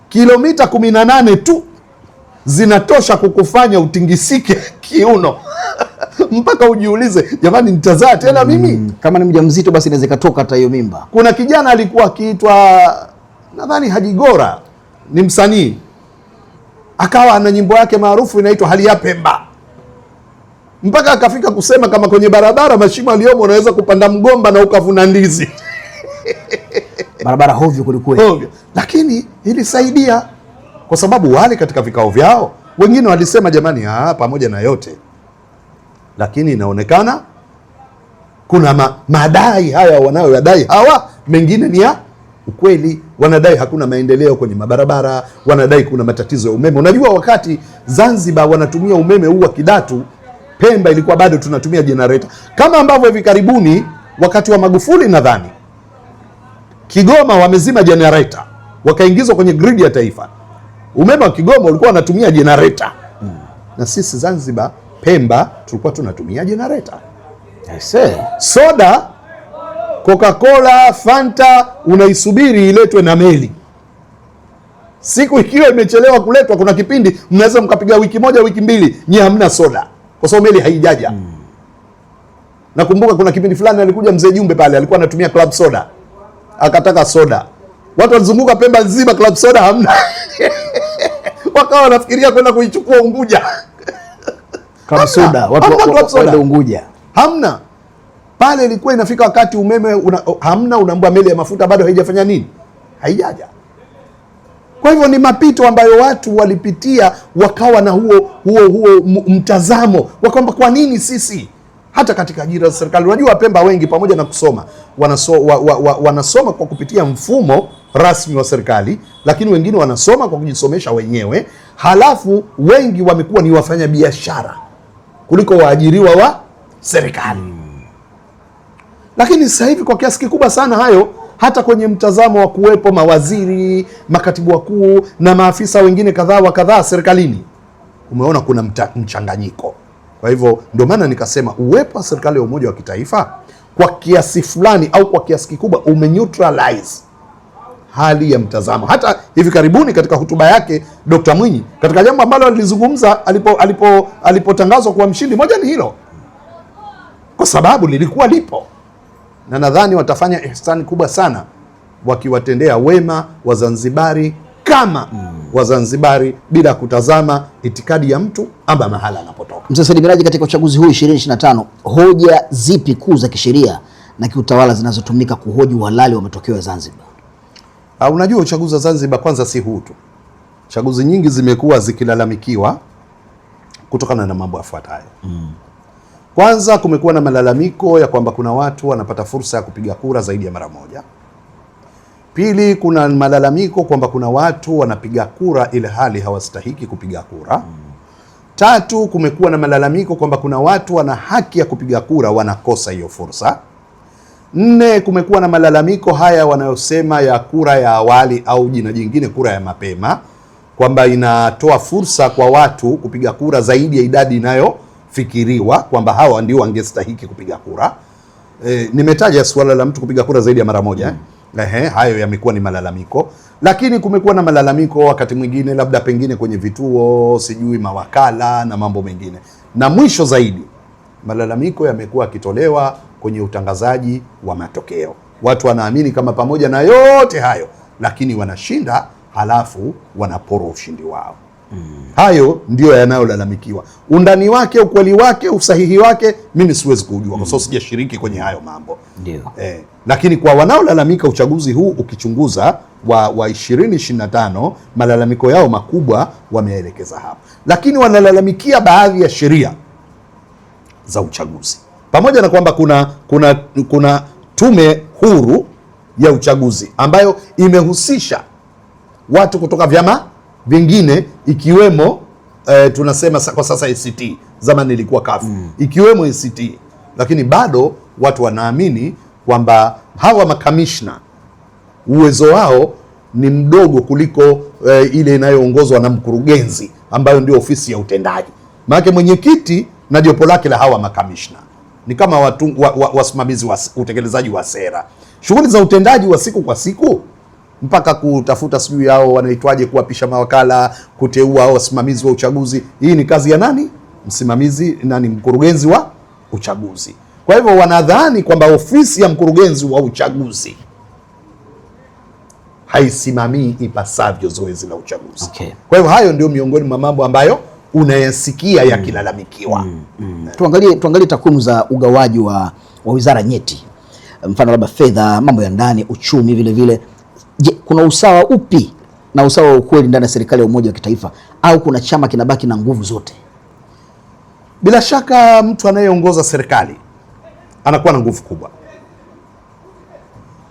kilomita 18 tu zinatosha kukufanya utingisike kiuno mpaka ujiulize, jamani, nitazaa tena mimi? Kama ni mjamzito basi inaweza ikatoka hata hiyo mimba. Kuna kijana alikuwa akiitwa nadhani Haji Gora, ni msanii, akawa ana nyimbo yake maarufu inaitwa Hali ya Pemba, mpaka akafika kusema kama kwenye barabara mashimo aliyomo unaweza kupanda mgomba na ukavuna ndizi. Barabara hovyo kulikweli. Hovyo. Lakini ilisaidia kwa sababu wale katika vikao vyao wengine walisema jamani, pamoja na yote lakini inaonekana kuna madai haya wanayoyadai hawa, mengine ni ya ukweli. Wanadai hakuna maendeleo kwenye mabarabara, wanadai kuna matatizo ya umeme. Unajua wakati Zanzibar wanatumia umeme huu wa Kidatu, Pemba ilikuwa bado tunatumia generator, kama ambavyo hivi karibuni wakati wa Magufuli nadhani Kigoma wamezima generator wakaingizwa kwenye grid ya taifa. Umeme wa Kigoma ulikuwa wanatumia generator. Na sisi Zanzibar, Pemba tulikuwa tunatumia generator. Soda, Coca-Cola, Fanta unaisubiri iletwe na meli. Siku ikiwa imechelewa kuletwa, kuna kipindi mnaweza mkapiga wiki moja wiki mbili nyie hamna soda kwa sababu meli haijaja. Nakumbuka kuna kipindi fulani alikuja mzee Jumbe pale, alikuwa anatumia club soda, akataka soda, watu walizunguka Pemba nzima, club soda hamna. Wakawa wanafikiria kwenda kuichukua Unguja. Club soda, watu waende Unguja. Hamna. Pale ilikuwa inafika wakati umeme hamna, unaambia meli ya mafuta bado haijafanya nini? Haijaja. Kwa hivyo ni mapito ambayo watu walipitia, wakawa na huo mtazamo wa kwamba kwa nini sisi hata katika ajira za serikali. Unajua Pemba wengi pamoja na kusoma wanasoma kwa kupitia mfumo rasmi wa serikali, lakini wengine wanasoma kwa kujisomesha wenyewe, halafu wengi wamekuwa ni wafanya biashara kuliko waajiriwa wa serikali. Lakini sasa hivi kwa kiasi kikubwa sana hayo, hata kwenye mtazamo wa kuwepo mawaziri, makatibu wakuu na maafisa wengine kadhaa wa kadhaa serikalini, umeona kuna mchanganyiko. Kwa hivyo ndio maana nikasema uwepo wa serikali ya umoja wa kitaifa kwa kiasi fulani au kwa kiasi kikubwa umeneutralize hali ya mtazamo. Hata hivi karibuni katika hotuba yake Dr. Mwinyi, katika jambo ambalo alizungumza alipotangazwa kuwa mshindi, moja ni hilo, kwa sababu lilikuwa lipo, na nadhani watafanya ihsani kubwa sana wakiwatendea wema Wazanzibari kama Wazanzibari bila kutazama itikadi ya mtu ama mahala anapotoka. Mzee Said Miraji, katika uchaguzi huu 2025 hoja zipi kuu za kisheria na kiutawala zinazotumika kuhoji uhalali wa matokeo ya Zanzibar? Unajua uchaguzi wa Zanzibar kwanza si huu tu. Chaguzi nyingi zimekuwa zikilalamikiwa kutokana na mambo yafuatayo. Kwanza, kumekuwa na malalamiko ya kwamba kuna watu wanapata fursa ya kupiga kura zaidi ya mara moja. Pili, kuna malalamiko kwamba kuna watu wanapiga kura ile hali hawastahiki kupiga kura. Tatu, kumekuwa na malalamiko kwamba kuna watu wana haki ya kupiga kura wanakosa hiyo fursa. Nne, kumekuwa na malalamiko haya wanayosema ya kura ya awali au jina jingine kura ya mapema, kwamba inatoa fursa kwa watu kupiga kura zaidi ya idadi inayofikiriwa kwamba hawa ndio wangestahiki kupiga kura. Nimetaja suala la mtu kupiga kura zaidi ya mara moja. Hayo yamekuwa ni malalamiko, lakini kumekuwa na malalamiko wakati mwingine labda pengine kwenye vituo, sijui mawakala na mambo mengine. Na mwisho zaidi, malalamiko yamekuwa yakitolewa kwenye utangazaji wa matokeo. Watu wanaamini kama pamoja na yote hayo, lakini wanashinda halafu wanapora ushindi wao. Hayo ndio yanayolalamikiwa. Undani wake, ukweli wake, usahihi wake mimi siwezi kujua kwa sababu sijashiriki kwenye hayo mambo. Ndio. Lakini kwa wanaolalamika uchaguzi huu ukichunguza wa 2025, malalamiko yao makubwa wameelekeza hapo. Lakini wanalalamikia baadhi ya sheria za uchaguzi. Pamoja na kwamba kuna tume huru ya uchaguzi ambayo imehusisha watu kutoka vyama vingine ikiwemo tunasema kwa sasa ACT, zamani ilikuwa CUF, ikiwemo ACT, lakini bado watu wanaamini kwamba hawa makamishna uwezo wao ni mdogo kuliko ile inayoongozwa na mkurugenzi ambayo ndio ofisi ya utendaji. Maana mwenyekiti na jopo lake la hawa makamishna ni kama wasimamizi wa utekelezaji wa sera. Shughuli za utendaji wa siku kwa siku mpaka kutafuta sijui yao wanaitwaje, kuwapisha mawakala, kuteua hao wasimamizi wa uchaguzi, hii ni kazi ya nani? Msimamizi nani? Mkurugenzi wa uchaguzi. Kwa hivyo wanadhani kwamba ofisi ya mkurugenzi wa uchaguzi haisimamii ipasavyo zoezi la uchaguzi. Okay. Kwa hivyo hayo ndio miongoni mwa mambo ambayo unayasikia yakilalamikiwa. Tuangalie takwimu za ugawaji wa wizara nyeti, mfano labda fedha, mambo ya ndani, uchumi vile vile. Je, kuna usawa upi na usawa wa ukweli ndani ya serikali ya umoja wa kitaifa, au kuna chama kinabaki na nguvu zote? Bila shaka mtu anayeongoza serikali anakuwa na nguvu kubwa,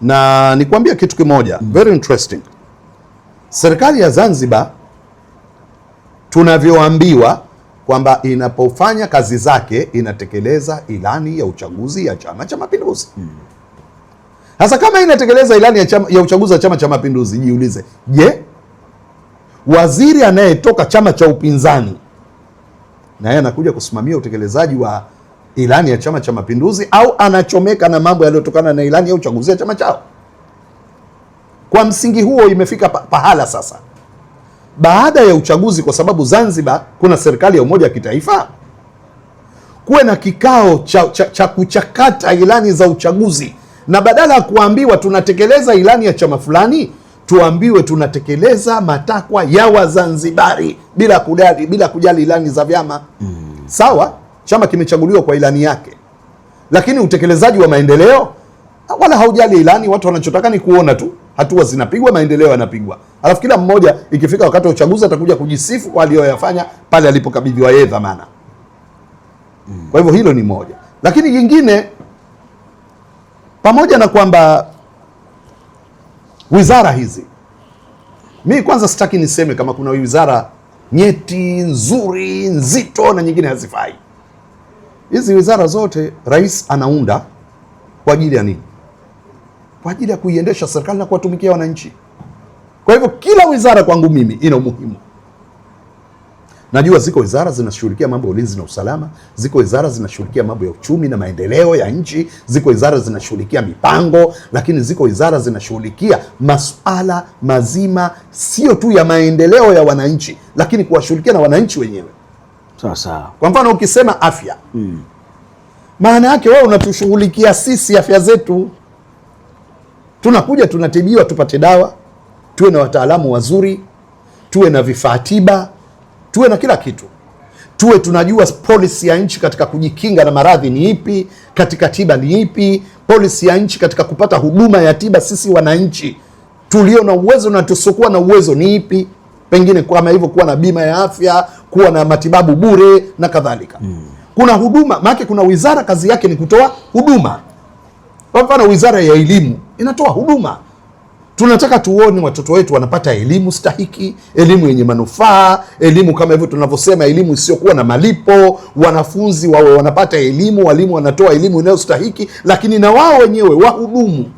na nikwambia kitu kimoja very interesting. Serikali ya Zanzibar tunavyoambiwa kwamba inapofanya kazi zake inatekeleza ilani ya uchaguzi ya Chama cha Mapinduzi. Sasa kama inatekeleza ilani ya uchaguzi wa Chama cha Mapinduzi, jiulize, je, waziri anayetoka chama cha upinzani na yeye anakuja kusimamia utekelezaji wa ilani ya Chama cha Mapinduzi, au anachomeka na mambo yaliyotokana na ilani ya uchaguzi ya chama chao? Kwa msingi huo imefika pahala sasa, baada ya uchaguzi, kwa sababu Zanzibar kuna serikali ya umoja wa kitaifa, kuwe na kikao cha kuchakata ilani za uchaguzi, na badala ya kuambiwa tunatekeleza ilani ya chama fulani, tuambiwe tunatekeleza matakwa ya Wazanzibari bila kujali ilani za vyama. Sawa, chama kimechaguliwa kwa ilani yake, lakini utekelezaji wa maendeleo wala haujali ilani. Watu wanachotaka ni kuona tu hatua zinapigwa, maendeleo yanapigwa, alafu kila mmoja ikifika wakati wa uchaguzi atakuja kujisifu kwa aliyoyafanya pale alipokabidhiwa yeye dhamana. Kwa hivyo hilo ni moja, lakini jingine, pamoja na kwamba wizara hizi, mimi kwanza sitaki niseme kama kuna wizara nyeti, nzuri, nzito na nyingine hazifai. Hizi wizara zote rais anaunda kwa ajili ya nini? Kwa ajili ya kuiendesha serikali na kuwatumikia wananchi. Kwa hivyo kila wizara kwangu mimi ina umuhimu. Najua ziko wizara zinashughulikia mambo ya ulinzi na usalama, ziko wizara zinashughulikia mambo ya uchumi na maendeleo ya nchi, ziko wizara zinashughulikia mipango, lakini ziko wizara zinashughulikia masuala mazima sio tu ya maendeleo ya wananchi, lakini kuwashughulikia na wananchi wenyewe. Sawa sawa. Kwa mfano ukisema afya, maana yake wewe unatushughulikia sisi afya zetu. Tunakuja tunatibiwa, tupate dawa, tuwe na wataalamu wazuri, tuwe na vifaa tiba, tuwe na kila kitu, tuwe tunajua policy ya nchi katika kujikinga na maradhi ni ipi, katika tiba ni ipi, policy ya nchi katika kupata huduma ya tiba sisi wananchi tulio na uwezo na tusiokuwa na uwezo ni ipi, pengine kama hivyo kuwa na bima ya afya, kuwa na matibabu bure na kadhalika. Kuna huduma, maana kuna wizara kazi yake ni kutoa huduma. Kwa mfano wizara ya elimu inatoa huduma. Tunataka tuone watoto wetu wanapata elimu stahiki, elimu yenye manufaa, elimu kama hivyo tunavyosema, elimu isiyokuwa na malipo, wanafunzi wawe wanapata elimu, walimu wanatoa elimu inayostahiki, lakini na wao wenyewe wahudumu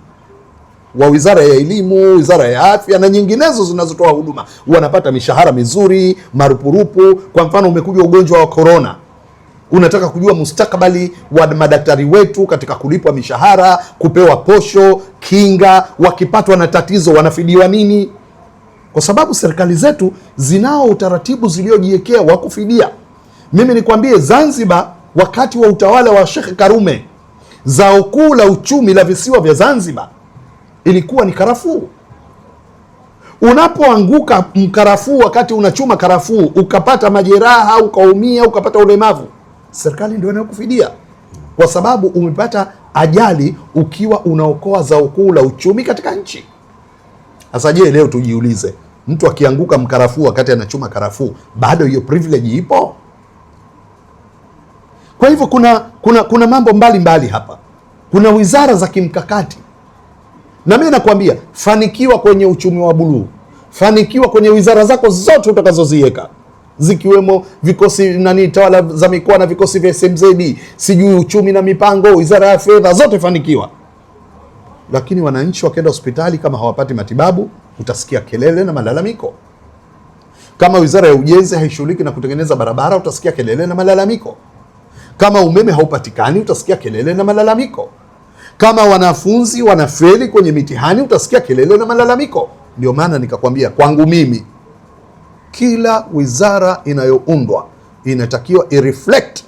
wa wizara ya elimu, wizara ya afya na nyinginezo zinazotoa huduma wanapata mishahara mizuri, marupurupu. Kwa mfano umekuja ugonjwa wa corona, unataka kujua mustakabali wa madaktari wetu katika kulipwa mishahara, kupewa posho, kinga, wakipatwa na tatizo wanafidiwa nini? Kwa sababu serikali zetu zinao utaratibu ziliojiwekea wa kufidia. Mimi nikwambie, Zanzibar wakati wa utawala wa Sheikh Karume, zao kuu la uchumi la visiwa vya Zanzibar ilikuwa ni karafuu. Unapoanguka mkarafuu, wakati unachuma karafuu ukapata majeraha, ukaumia, ukapata ulemavu, serikali ndio inayokufidia, kwa sababu umepata ajali ukiwa unaokoa zao kuu la uchumi katika nchi. Sasa je, leo tujiulize, mtu akianguka mkarafuu wakati anachuma karafuu, bado hiyo privilege ipo? Kwa hivyo kuna mambo mbalimbali hapa. Kuna wizara za kimkakati, na mimi nakwambia, fanikiwa kwenye uchumi wa buluu, fanikiwa kwenye wizara zako zote utakazoziweka, zikiwemo vikosi tawala za mikoa na vikosi vya SMZ, sijui uchumi na mipango, wizara ya fedha, zote fanikiwa. Lakini wananchi wakienda hospitali kama hawapati matibabu, utasikia kelele na malalamiko. Kama wizara ya ujenzi haishughuliki na kutengeneza barabara, utasikia kelele na malalamiko. Kama umeme haupatikani, utasikia kelele na malalamiko. Kama wanafunzi wanafeli kwenye mitihani, utasikia kelele na malalamiko. Ndio maana nikakwambia, kwangu mimi kila wizara inayoundwa inatakiwa ireflect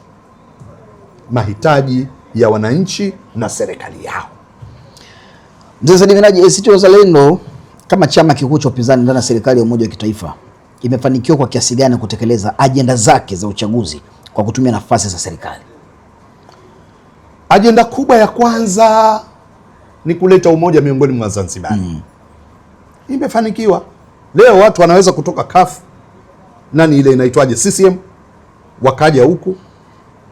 mahitaji ya wananchi na serikali yao. Mzee Said Miraji, ACT Wazalendo kama chama kikuu cha upinzani ndani ya serikali ya umoja wa kitaifa imefanikiwa kwa kiasi gani kutekeleza ajenda zake za uchaguzi kwa kutumia nafasi za serikali? Ajenda kubwa ya kwanza ni kuleta umoja miongoni mwa Zanzibari. Imefanikiwa. Leo watu wanaweza kutoka CUF ile inaitwaje, CCM, wakaja huku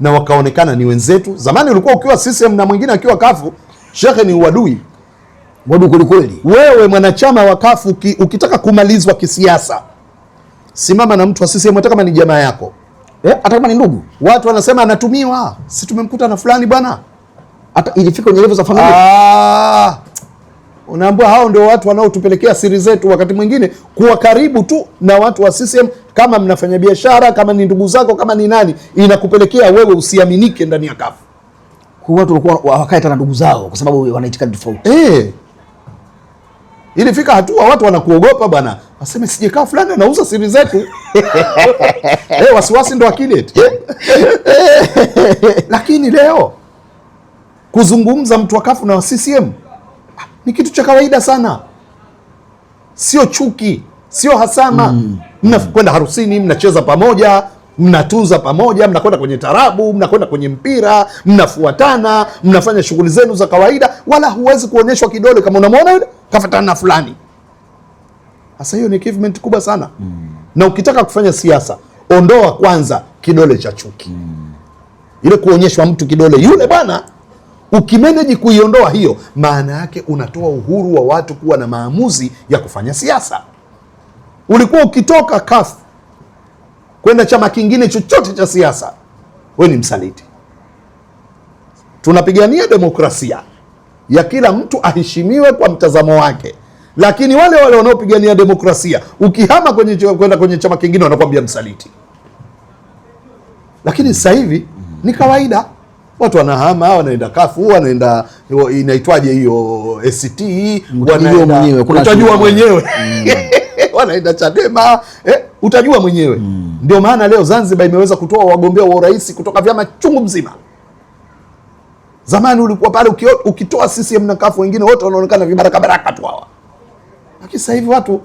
na wakaonekana ni wenzetu. Zamani ulikuwa ukiwa CCM na mwingine akiwa CUF, shekhe, ni uadui. Wadu kweli. Wewe mwanachama wa CUF ukitaka kumalizwa kisiasa, simama na mtu wa CCM hata kama ni jamaa yako. Hata kama ni ndugu. Watu wanasema anatumiwa. Si tumemkuta na fulani bwana. Hata ilifika kwenye level za familia. Unaambia hao ndio watu wanaotupelekea siri zetu. Wakati mwingine kuwa karibu tu na watu wa CCM, kama mnafanya biashara, kama ni ndugu zako, kama ni nani, inakupelekea wewe usiaminike ndani ya CUF. Kwa watu walikuwa hawakae tena ndugu zao kwa sababu wana itikadi tofauti. Ilifika hatua watu wanakuogopa bwana. Waseme sijekaa fulani anauza siri zetu. Wasiwasi ndo akili eti. Lakini leo kuzungumza mtu wa CUF na wa CCM ni kitu cha kawaida sana. Sio chuki, sio hasama. Mnakwenda harusini, mnacheza pamoja, mnatunza pamoja, mnakwenda kwenye tarabu, mnakwenda kwenye mpira, mnafuatana, mnafanya shughuli zenu za kawaida, wala huwezi kuonyeshwa kidole kama unamwona yule kafuatana na fulani. Sasa hiyo ni achievement kubwa sana. Na ukitaka kufanya siasa, ondoa kwanza kidole cha chuki. Ile kuonyeshwa mtu kidole yule bwana, ukimanage kuiondoa hiyo, maana yake unatoa uhuru wa watu kuwa na maamuzi ya kufanya siasa. Ulikuwa ukitoka CUF kwenda chama kingine chochote cha siasa, wewe ni msaliti. Tunapigania demokrasia ya kila mtu aheshimiwe kwa mtazamo wake, lakini wale wanaopigania demokrasia, ukihama kwenda kwenye chama kingine, wanakuambia msaliti. Lakini sasa hivi ni kawaida, watu wanahama, wanaenda CUF, wanaenda inaitwaje hiyo ACT, utajua mwenyewe. Wanaenda Chadema, utajua mwenyewe. Ndio maana leo Zanzibar imeweza kutoa wagombea wa urais kutoka vyama chungu mzima. Zamani ulikuwa pale ukitoa CCM na CUF, wengine wote wanaonekana vibaraka tu hawa. Lakini sasa hivi watu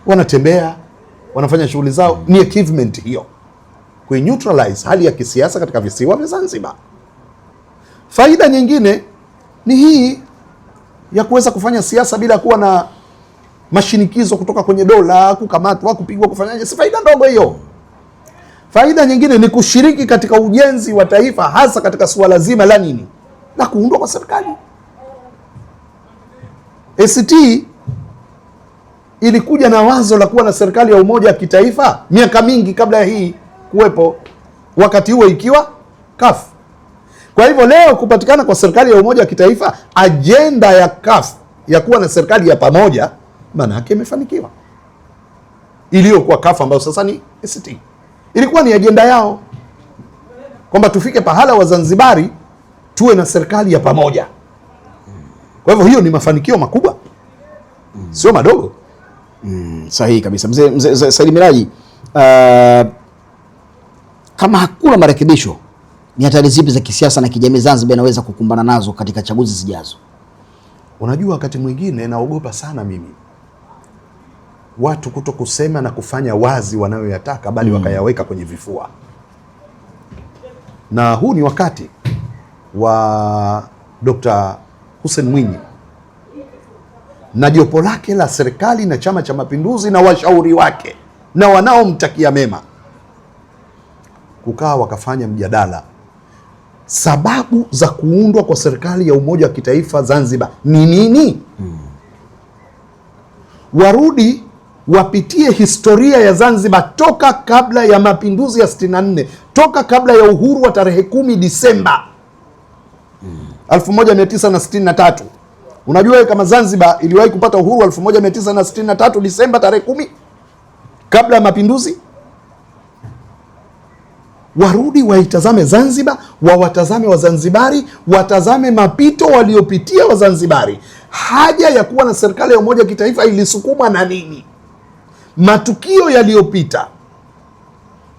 wanatembea, wanafanya shughuli zao. Ni achievement hiyo, ku neutralize hali ya kisiasa katika visiwa vya Zanzibar. Faida nyingine ni hii ya kuweza kufanya siasa bila kuwa na mashinikizo kutoka kwenye dola, kukamatwa, kupigwa, kufanyaje. Si faida ndogo hiyo. Faida nyingine ni kushiriki katika ujenzi wa taifa, hasa katika suala zima la nini, la kuundwa kwa serikali. ACT ilikuja na wazo la kuwa na serikali ya umoja wa kitaifa miaka mingi kabla ya hii kuwepo, wakati huo ikiwa CUF. Kwa hivyo leo kupatikana kwa serikali ya umoja wa kitaifa, ajenda ya CUF ya kuwa na serikali ya pamoja, maana yake imefanikiwa. Iliyokuwa CUF ambayo sasa ni ACT, ilikuwa ni ajenda yao kwamba tufike pahala Wazanzibari tuwe na serikali ya pamoja. Kwa hivyo hiyo ni mafanikio makubwa, sio madogo. Sahihi kabisa. Mzee Said Miraji, kama hakuna marekebisho, ni hatari zipi za kisiasa na kijamii Zanzibar inaweza kukumbana nazo katika chaguzi zijazo? Unajua, wakati mwingine naogopa sana mimi watu kuto kusema na kufanya wazi wanayoyataka, bali wakayaweka kwenye vifua. Na huu ni wakati wa Dr. Hussein Mwinyi na jopo lake la serikali na Chama cha Mapinduzi na washauri wake na wanaomtakia mema kukaa wakafanya mjadala, sababu za kuundwa kwa serikali ya umoja wa kitaifa Zanzibar ni nini? Warudi wapitie historia ya Zanzibar toka kabla ya mapinduzi ya 64, toka kabla ya uhuru wa tarehe 10 Disemba 1963. Unajua kama Zanzibar iliwahi kupata uhuru 1963 Disemba tarehe 10 kabla ya mapinduzi? Warudi waitazame Zanzibar, wawatazame Wazanzibari, watazame mapito waliopitia Wazanzibari. Haja ya kuwa na serikali ya umoja wa kitaifa ilisukumwa na nini? Matukio yaliyopita.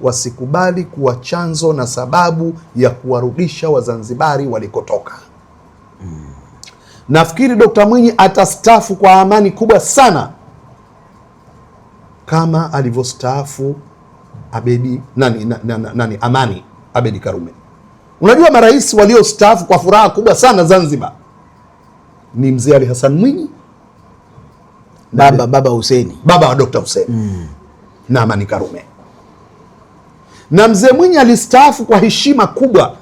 Wasikubali kuwa chanzo na sababu ya kuwarudisha Wazanzibari walikotoka. Nafikiri Dr. Mwinyi atastaafu kwa amani kubwa sana kama alivyostaafu Amani Abedi Karume. Unajua marais waliostaafu kwa furaha kubwa sana Zanzibar ni mzee Ali Hassan Mwinyi, baba Hussein, baba wa Dr. Hussein na Amani Karume. Na mzee Mwinyi alistaafu kwa heshima kubwa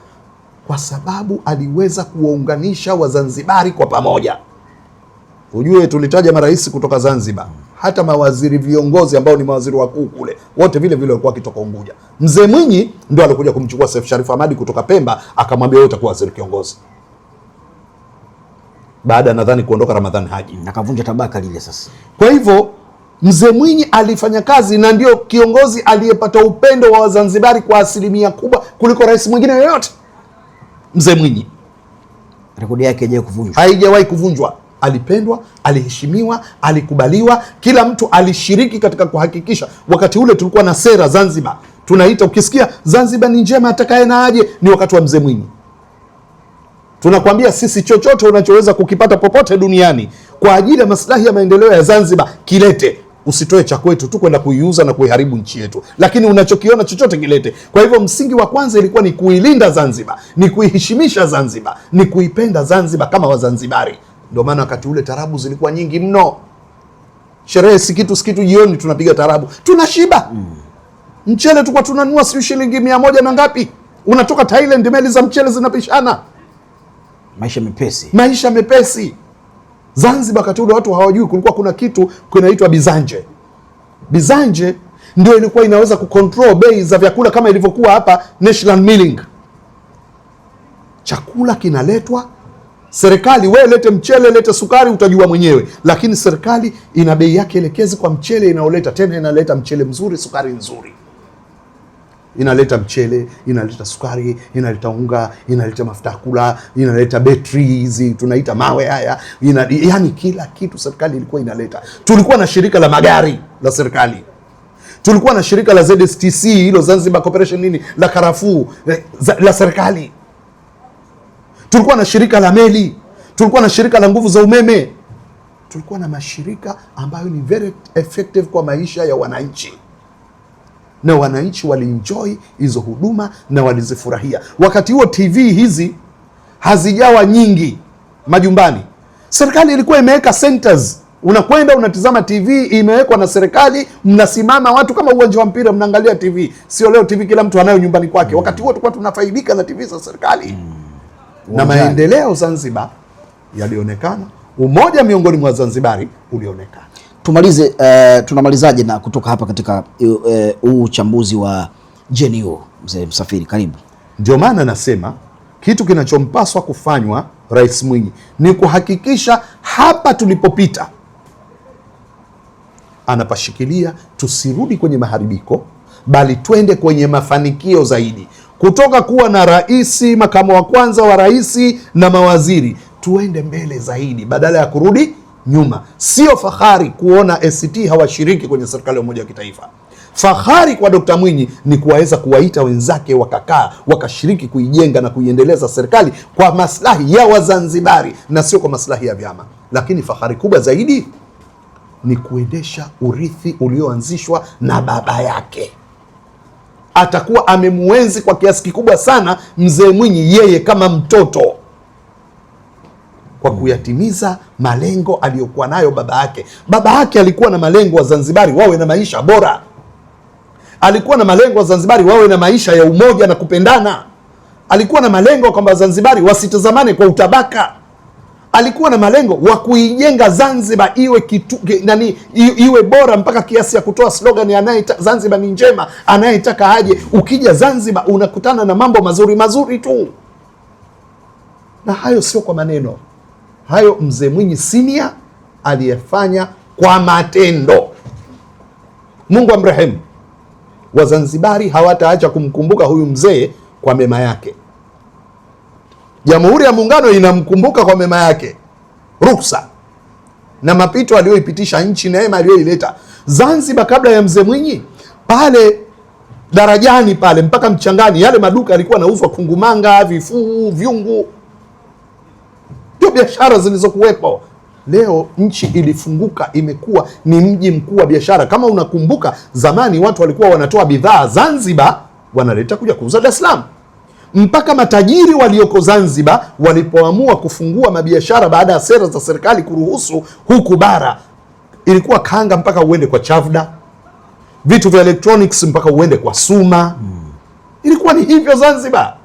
kwa sababu aliweza kuwaunganisha Wazanzibari kwa pamoja. Ujue tulitaja marais kutoka Zanzibar, hata mawaziri viongozi ambao ni mawaziri wakuu kule wote vile vile walikuwa wakitoka Unguja. Mzee Mwinyi ndio alikuja kumchukua Seif Sharif Hamad kutoka Pemba, akamwambia wewe utakuwa waziri kiongozi, baada nadhani kuondoka Ramadhani Haji, akavunja tabaka lile. Sasa kwa hivyo mzee Mwinyi alifanya kazi na ndio kiongozi aliyepata upendo wa Wazanzibari kwa asilimia kubwa kuliko rais mwingine yoyote. Mzee Mwinyi rekodi yake haijawahi kuvunjwa. Alipendwa, aliheshimiwa, alikubaliwa, kila mtu alishiriki katika kuhakikisha. Wakati ule tulikuwa na sera Zanzibar tunaita, ukisikia Zanzibar ni njema atakaye na aje, ni wakati wa mzee Mwinyi. Tunakwambia sisi, chochote unachoweza kukipata popote duniani kwa ajili ya maslahi ya maendeleo ya Zanzibar kilete, usitoe cha kwetu tu kwenda kuiuza na kuiharibu nchi yetu, lakini unachokiona chochote kilete. Kwa hivyo msingi wa kwanza ilikuwa ni kuilinda Zanzibar, ni kuiheshimisha Zanzibar, ni kuipenda Zanzibar kama Wazanzibari. Ndio maana wakati ule tarabu zilikuwa nyingi mno. Sherehe sikitu jioni tunapiga tarabu, tunashiba. Mchele tulikuwa tunanunua sio shilingi 100 na ngapi, unatoka Thailand, meli za mchele zinapishana. Maisha mepesi. Zanzibar wakati ule watu hawajui, kulikuwa kuna kitu kinaitwa Bizanje. Bizanje ndio ilikuwa inaweza kucontrol bei za vyakula kama ilivyokuwa hapa National Milling. Chakula kinaletwa, serikali wewe lete mchele, lete sukari, utajua mwenyewe, lakini serikali ina bei yake elekezi kwa mchele inaoleta. Tena inaleta mchele mzuri, sukari nzuri. Inaleta mchele, inaleta sukari, inaleta unga, inaleta mafuta kula, inaleta betri hizi tunaita mawe haya, yani kila kitu serikali ilikuwa inaleta. Tulikuwa na shirika la magari la serikali, tulikuwa na shirika la ZSTC hilo Zanzibar Corporation nini la karafuu la serikali, tulikuwa na shirika la meli, tulikuwa na shirika la nguvu za umeme, tulikuwa na mashirika ambayo ni very effective kwa maisha ya wananchi, na wananchi walienjoy hizo huduma na walizifurahia. Wakati huo TV hizi hazijawa nyingi majumbani. Serikali ilikuwa imeweka centers, unakwenda unatizama TV imewekwa na serikali, mnasimama watu kama uwanja wa mpira mnaangalia TV. Sio leo TV kila mtu anayo nyumbani kwake. Wakati huo tulikuwa tunafaidika na TV za serikali. Na maendeleo Zanzibar yalionekana, umoja miongoni mwa Zanzibari ulionekana. Tumalize, tunamalizaje na kutoka hapa katika huu uchambuzi wa GNU? Mzee Msafiri, karibu. Ndio maana nasema kitu kinachompaswa kufanywa Rais Mwinyi ni kuhakikisha hapa tulipopita anapashikilia, tusirudi kwenye maharibiko, bali twende kwenye mafanikio zaidi. Kutoka kuwa na rais, makamu wa kwanza wa rais na mawaziri, tuende mbele zaidi badala ya kurudi nyuma. Sio fahari kuona ACT hawashiriki kwenye serikali ya umoja wa kitaifa. Fahari kwa Dr. Mwinyi ni kuwaweza kuwaita wenzake wakakaa wakashiriki kuijenga na kuiendeleza serikali kwa maslahi ya Wazanzibari na sio kwa maslahi ya vyama. Lakini fahari kubwa zaidi ni kuendesha urithi ulioanzishwa na baba yake. Atakuwa amemuenzi kwa kiasi kikubwa sana mzee Mwinyi yeye kama mtoto, kwa kuyatimiza malengo aliyokuwa nayo baba yake. Baba yake alikuwa na malengo wa Zanzibari wawe na maisha bora. Alikuwa na malengo wa Zanzibari wawe na maisha ya umoja na kupendana. Alikuwa na malengo kwamba Zanzibari wasitazamane kwa utabaka. alikuwa na malengo wa kuijenga Zanzibar iwe iwe bora mpaka kiasi ya kutoa slogan Zanzibar ni njema, anayetaka aje. Ukija Zanzibar unakutana na mambo mazuri mazuri tu, na hayo sio kwa maneno. Hayo mzee Mwinyi senior aliyefanya kwa matendo. Mungu amrehemu. Wazanzibari hawataacha kumkumbuka huyu mzee kwa mema yake. Jamhuri ya Muungano inamkumbuka kwa mema yake, ruksa na mapito aliyoipitisha nchi, neema aliyoileta Zanzibar. Kabla ya mzee Mwinyi, pale Darajani pale mpaka Mchangani, yale maduka yalikuwa nauzwa kungumanga, vifuu, vyungu, ndio biashara zilizokuwepo. Leo nchi ilifunguka, imekuwa ni mji mkuu wa biashara. Kama unakumbuka, zamani watu walikuwa wanatoa bidhaa Zanzibar wanaleta kuja kuuza Dar es Salaam. Mpaka matajiri walioko Zanzibar walipoamua kufungua mabiashara baada ya sera za serikali kuruhusu huku bara, ilikuwa kanga mpaka uende kwa Chavda, vitu vya electronics mpaka uende kwa Suma. Ilikuwa ni hivyo Zanzibar.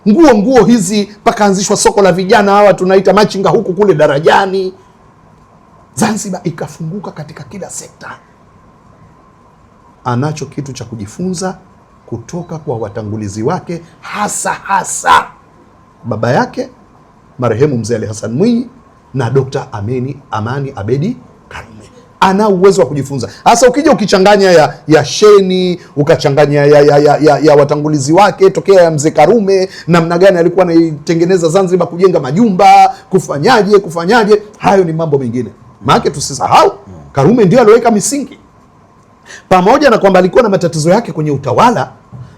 Nguo hizi pakaanzishwa soko la vijana, hawa tunaita machinga huku kule Darajani. Zanzibar ikafunguka katika kila sekta. Anacho kitu cha kujifunza kutoka kwa watangulizi wake, hasa baba yake marehemu mzee Ali Hassan Mwinyi na Dr. Amani Abedi Karume. Ana uwezo wa kujifunza. Hasa ukija ukichanganya ya Sheni, ukachanganya ya watangulizi wake tokea ya mzee Karume, namna gani alikuwa anaitengeneza Zanzibar, kujenga majumba, kufanyaje, hayo ni mambo mengine. Maana tusisahau Karume ndio aliweka misingi. Pamoja na kwamba alikuwa na matatizo yake kwenye utawala,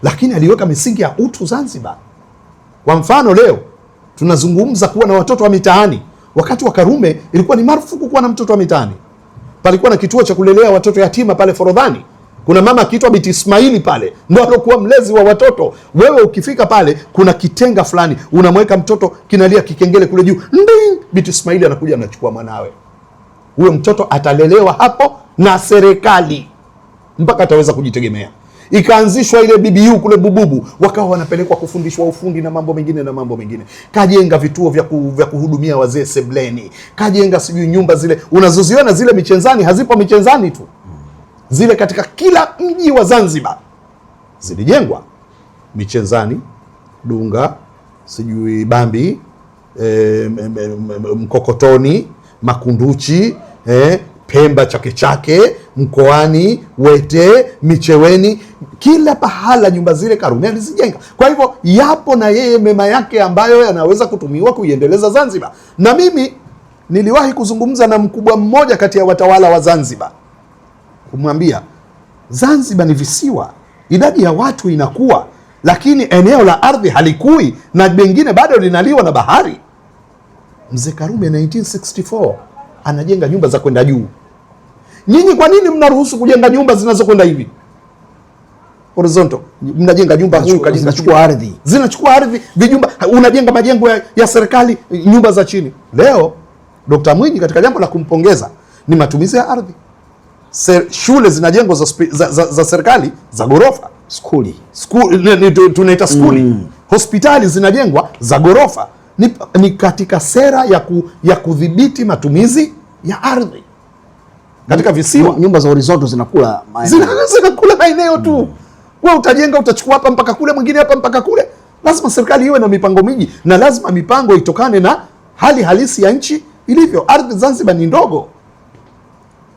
lakini aliweka misingi ya utu Zanzibar. Kwa mfano, leo tunazungumza kuwa na watoto wa mitaani. Wakati wa Karume ilikuwa ni marufuku kuwa na mtoto wa mitaani. Palikuwa na kituo cha kulelea watoto yatima pale Forodhani. Kuna mama akiitwa Biti Ismaili pale, ndio alikuwa mlezi wa watoto. Wewe ukifika pale, kuna kitenga fulani, unamweka mtoto, kinalia kikengele kule juu, nding, Biti Ismaili anakuja anachukua mwanawe. Huyo mtoto atalelewa hapo na serikali mpaka ataweza kujitegemea. Ikaanzishwa ile BBU kule Bububu, wakawa wanapelekwa kufundishwa ufundi na mambo mengine. Kajenga vituo vya kuhudumia wazee sebleni. Kajenga sijui nyumba zile unazoziona zile Michenzani, hazipo Michenzani tu. Zile katika kila mji wa Zanzibar zilijengwa. Michenzani, Dunga, sijui Bambi, Mkokotoni, Makunduchi, Pemba, Chake, Mkoani, Wete, Micheweni, kila pahala nyumba zile Karume alizijenga. Kwa hivyo yapo na yeye mema yake ambayo yanaweza kutumiwa kuiendeleza Zanzibar. Na mimi niliwahi kuzungumza na mkubwa mmoja kati ya watawala wa Zanzibar, kumwambia Zanzibar ni visiwa, idadi ya watu inakuwa, lakini eneo la ardhi halikui, na bengine bado linaliwa na bahari. Mzee Karume 1964 anajenga nyumba za kwenda juu. Nyinyi kwa nini mnaruhusu kujenga nyumba zinazokwenda hivi horizontal? Mnajenga nyumba huyu zinachukua ardhi vijumba, unajenga majengo ya serikali, nyumba za chini. Leo Dr. Mwinyi katika jambo la kumpongeza ni matumizi ya ardhi. Shule zinajengwa za serikali za gorofa, tunaita skuli. Hospitali zinajengwa za gorofa. Ni katika sera ya kudhibiti matumizi ya ardhi. Katika visiwa nyumba za horizontal zinakula maeneo tu. Wewe utajenga, utachukua hapa mpaka kule, mwingine hapa mpaka kule. Lazima serikali iwe na mipango miji, na lazima mipango itokane na hali halisi ya nchi ilivyo. Ardhi Zanzibar ni ndogo.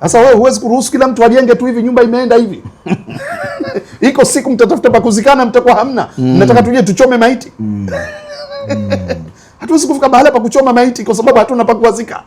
Sasa wewe huwezi kuruhusu kila mtu ajenge tu hivi, nyumba imeenda hivi. Iko siku mtatafuta pa kuzikana, mtakuwa hamna. Nataka tuje tuchome maiti. Hatuwezi kufika bahala pa kuchoma maiti kwa sababu hatuna pa kuwazika.